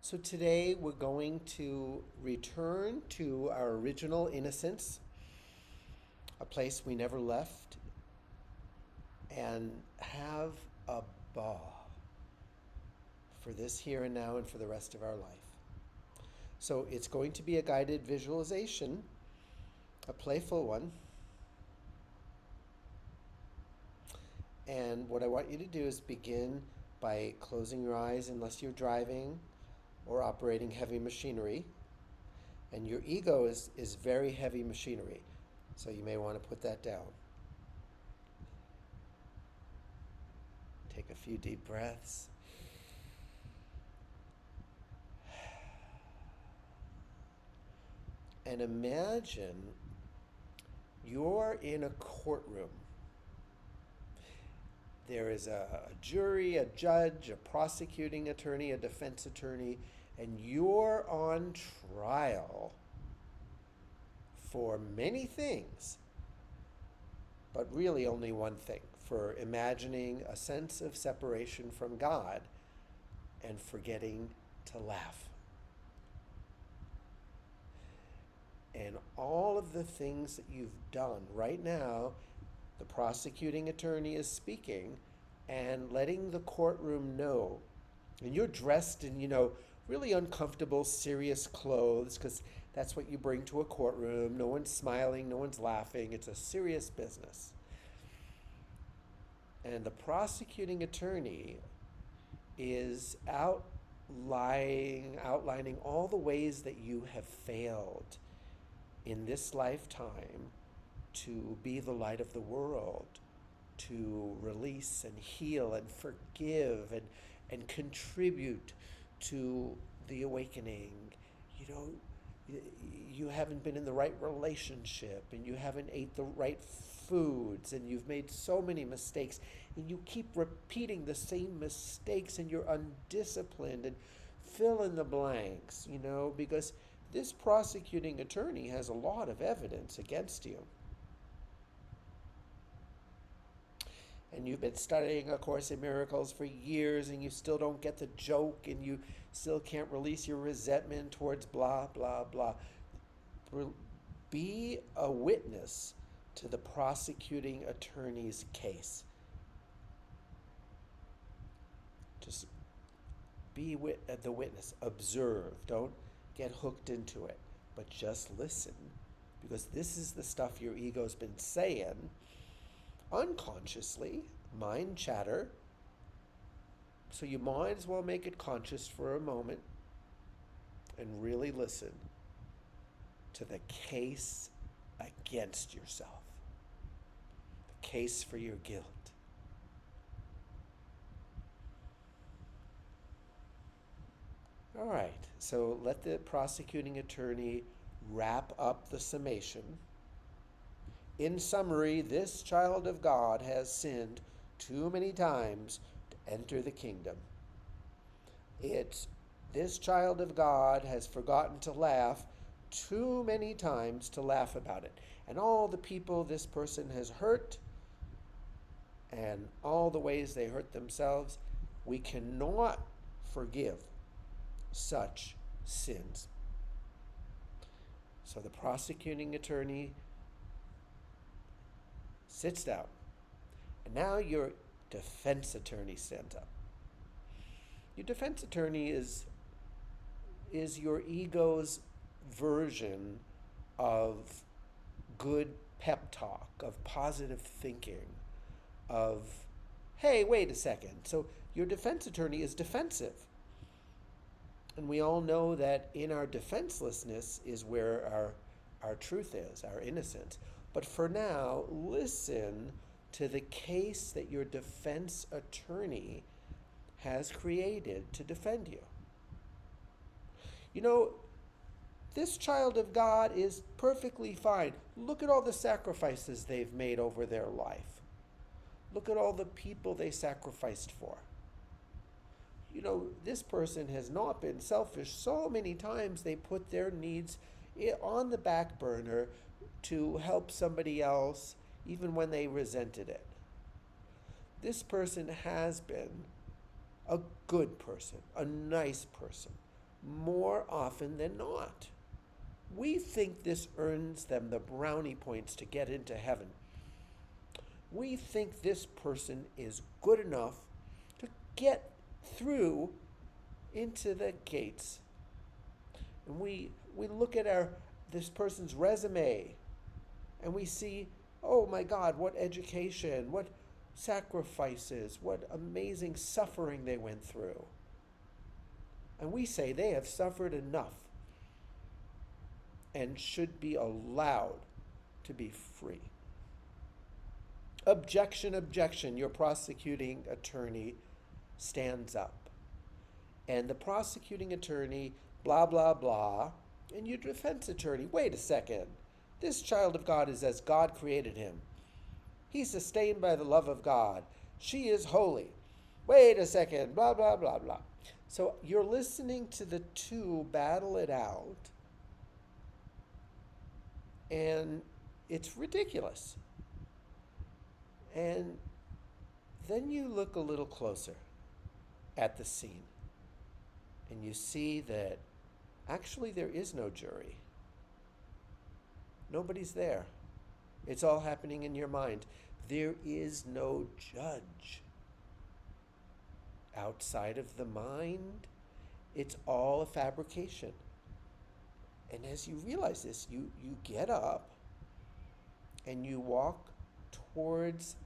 So today we're going to return to our original Innocence, a place we never left, and have a ball for this here and now and for the rest of our life. So it's going to be a guided visualization, a playful one. And what I want you to do is begin by closing your eyes unless you're driving or operating heavy machinery. And your ego is very heavy machinery, so you may want to put that down. Take a few deep breaths. And imagine you're in a courtroom. There is a jury, a judge, a prosecuting attorney, a defense attorney, and you're on trial for many things, but really only one thing, for imagining a sense of separation from God and forgetting to laugh. And all of the things that you've done right now, the prosecuting attorney is speaking and letting the courtroom know. And you're dressed in, really uncomfortable, serious clothes, because that's what you bring to a courtroom. No one's smiling, no one's laughing. It's a serious business. And the prosecuting attorney is outlining all the ways that you have failed in this lifetime to be the light of the world, to release and heal and forgive and contribute to the awakening. You haven't been in the right relationship, and you haven't ate the right foods, and you've made so many mistakes, and you keep repeating the same mistakes, and you're undisciplined, and fill in the blanks, because this prosecuting attorney has a lot of evidence against you. And you've been studying A Course in Miracles for years, and you still don't get the joke, and you still can't release your resentment towards blah, blah, blah. Be a witness to the prosecuting attorney's case. Just be the witness. Observe. Don't get hooked into it, but just listen, because this is the stuff your ego's been saying unconsciously, mind chatter. So you might as well make it conscious for a moment and really listen to the case against yourself, the case for your guilt. All right, so let the prosecuting attorney wrap up the summation. In summary, this child of God has sinned too many times to enter the kingdom. This child of God has forgotten to laugh too many times to laugh about it. And all the people this person has hurt, and all the ways they hurt themselves, we cannot forgive such sins. So the prosecuting attorney sits down, and now your defense attorney stands up. Your defense attorney is your ego's version of good pep talk, of positive thinking, of, hey, wait a second. So your defense attorney is defensive. And we all know that in our defenselessness is where our truth is, our innocence. But for now, listen to the case that your defense attorney has created to defend you. This child of God is perfectly fine. Look at all the sacrifices they've made over their life. Look at all the people they sacrificed for. This person has not been selfish. So many times they put their needs on the back burner to help somebody else, even when they resented it. This person has been a good person, a nice person, more often than not. We think this earns them the brownie points to get into heaven. We think this person is good enough to get through into the gates. And we look at this person's resume and we see, oh my God, what education, what sacrifices, what amazing suffering they went through. And we say they have suffered enough and should be allowed to be free. Objection, objection. Your prosecuting attorney stands up. And the prosecuting attorney, blah, blah, blah, and your defense attorney, wait a second. This child of God is as God created him. He's sustained by the love of God. She is holy. Wait a second, blah, blah, blah, blah. So you're listening to the two battle it out, and it's ridiculous. And then you look a little closer at the scene, and you see that actually there is no jury. Nobody's there. It's all happening in your mind. There is no judge. Outside of the mind, it's all a fabrication. And as you realize this, you get up and you walk towards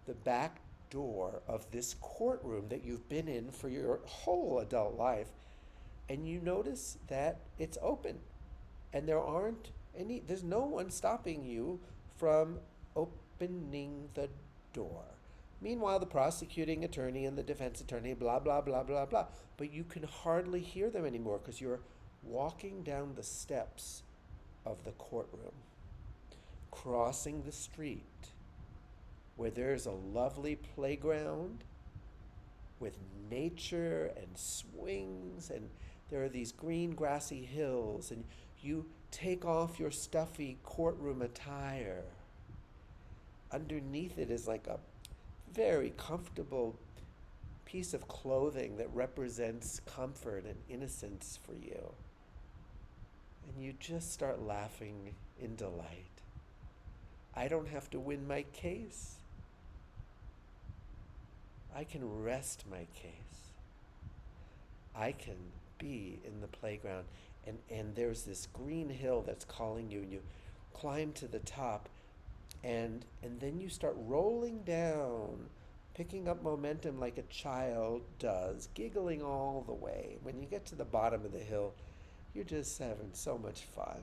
the back door of this courtroom that you've been in for your whole adult life, and you notice that it's open and there's no one stopping you from opening the door. Meanwhile, the prosecuting attorney and the defense attorney, blah, blah, blah, blah, blah. But you can hardly hear them anymore because you're walking down the steps of the courtroom, crossing the street where there's a lovely playground with nature and swings, and there are these green grassy hills, and you take off your stuffy courtroom attire. Underneath it is like a very comfortable piece of clothing that represents comfort and innocence for you. And you just start laughing in delight. I don't have to win my case. I can rest my case. I can be in the playground, and there's this green hill that's calling you, and you climb to the top, and then you start rolling down, picking up momentum like a child does, giggling all the way. When you get to the bottom of the hill, you're just having so much fun.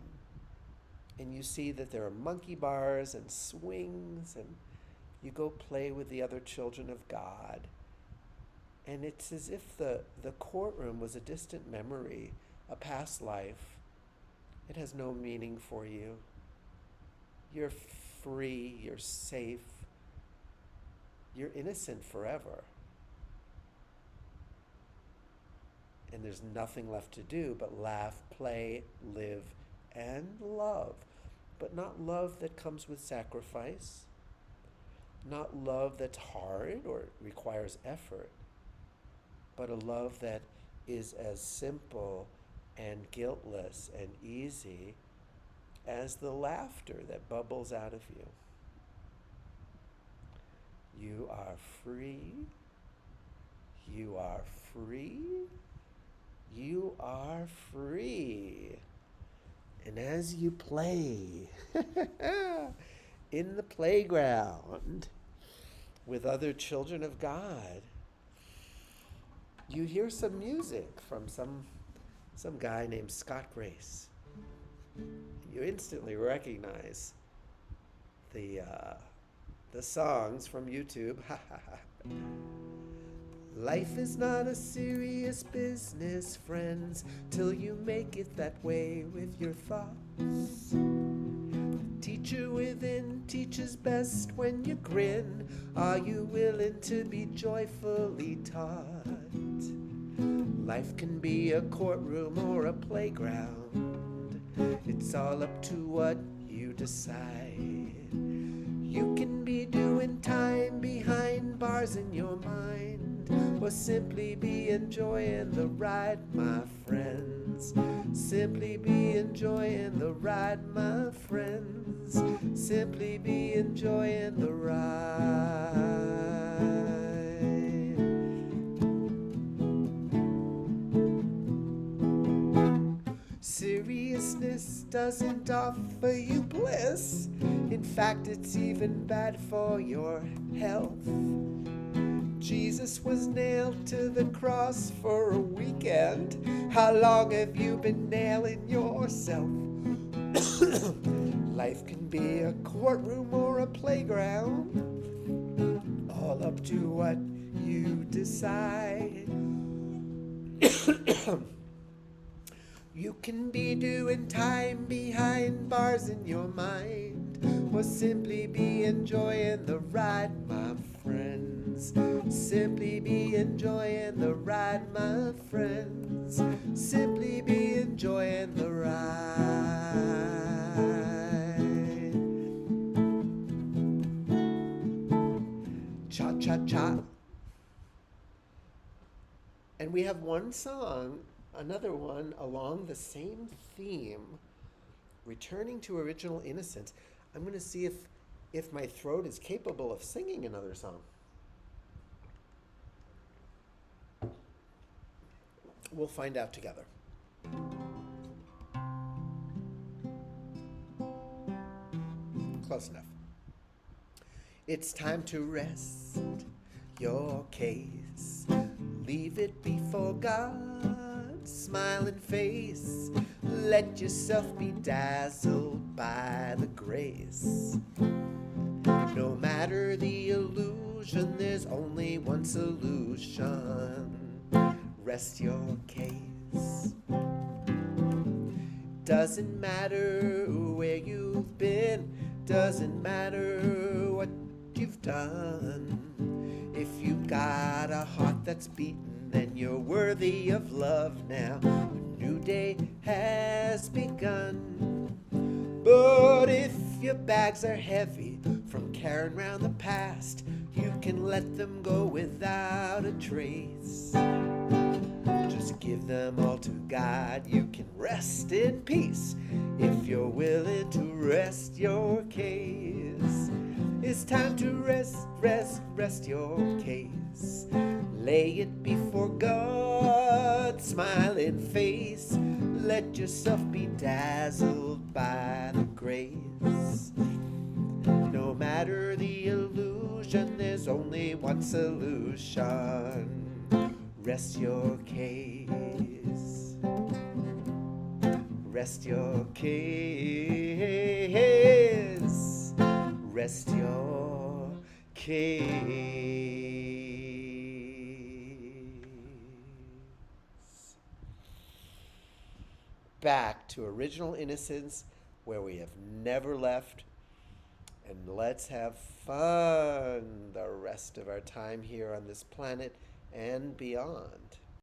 And you see that there are monkey bars and swings, and you go play with the other children of God. And it's as if the courtroom was a distant memory, a past life. It has no meaning for you. You're free, you're safe, you're innocent forever. And there's nothing left to do but laugh, play, live, and love. But not love that comes with sacrifice, not love that's hard or requires effort, but a love that is as simple and guiltless and easy as the laughter that bubbles out of you. You are free. You are free. You are free. And as you play in the playground with other children of God, you hear some music from some guy named Scott Grace. You instantly recognize the songs from YouTube. Life is not a serious business, friends, till you make it that way with your thoughts. The teacher within teaches best when you grin. Are you willing to be joyfully taught? Life can be a courtroom or a playground. It's all up to what you decide. You can be doing time behind bars in your mind, or simply be enjoying the ride, my friends. Simply be enjoying the ride, my friends. Simply be enjoying the ride. Seriousness doesn't offer you bliss. In fact, it's even bad for your health. Jesus was nailed to the cross for a weekend. How long have you been nailing yourself? Life can be a courtroom or a playground, all up to what you decide. You can be doing time behind bars in your mind, or simply be enjoying the ride, my friends. Simply be enjoying the ride, my friends. Simply be enjoying the ride. Cha-cha-cha. And we have one song, another one along the same theme, returning to original Innocence. I'm going to see if my throat is capable of singing another song. We'll find out together. Close enough. It's time to rest your case. Leave it before God's smiling face. Let yourself be dazzled by the grace. No matter the illusion, there's only one solution. Rest your case. Doesn't matter where you've been, doesn't matter what you've done. If you've got a heart that's beating, then you're worthy of love now. A new day has begun. But if your bags are heavy from carrying around the past, you can let them go without a trace. Just give them all to God. You can rest in peace if you're willing to rest your case. It's time to rest your case. Lay it before God's smiling face. Let yourself be dazzled by the grace. No matter the illusion, there's only one solution. Rest your case. Rest your case. Rest your case. Back to original Innocence, where we have never left. And let's have fun the rest of our time here on this planet and beyond.